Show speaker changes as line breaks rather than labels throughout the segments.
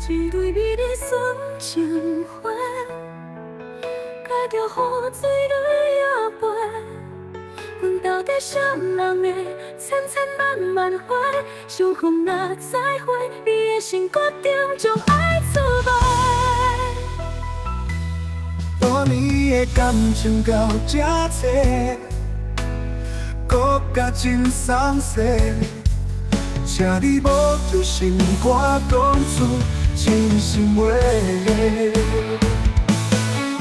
一对美丽纯情花，家着雨水落夜飞。阮到底谁人的千千万万花，相逢若再会，你的心决定将爱出卖。
多年的感情到这多，搁甲真送细，请你无着心肝讲出真心话。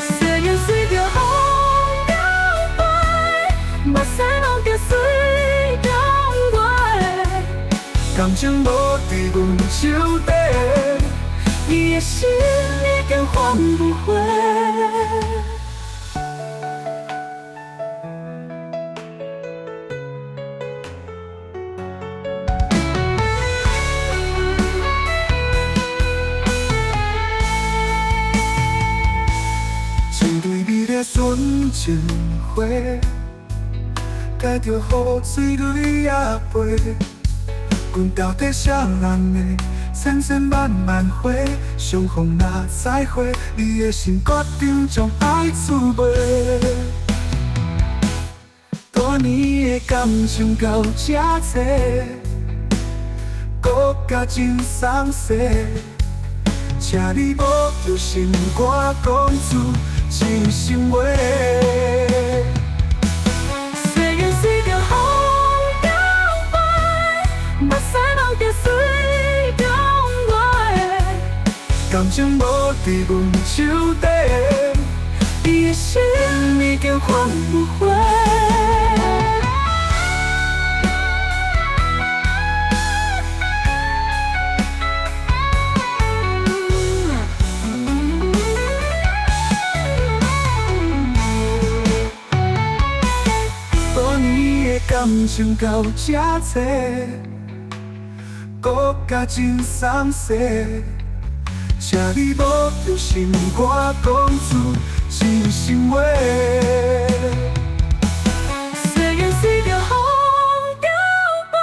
誓言随着风摇摆，目屎流着水中月。
感情无伫阮手底，
你的心已经换不回。
一对美丽纯情花，带着雨水泪也飞。阮到底谁人的千千万万花，相逢若再会，你的心决定将爱滋味。多年的感情到这多，搁甲真送细，请你无着心肝讲出真心话。
誓言随着风摇摆，目屎流着水中月。
感情无伫阮手底，
你的心已经换不回。
多年的感情到这多，搁甲真送细，请你无着心肝讲出真心话。
誓言随着风摇摆，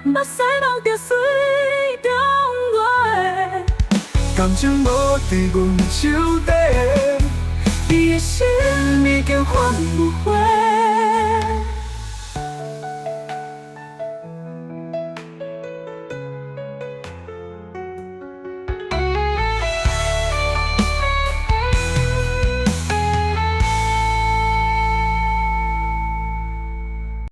目屎流着水中月。
感情无伫阮手底，
你的心已经换不回。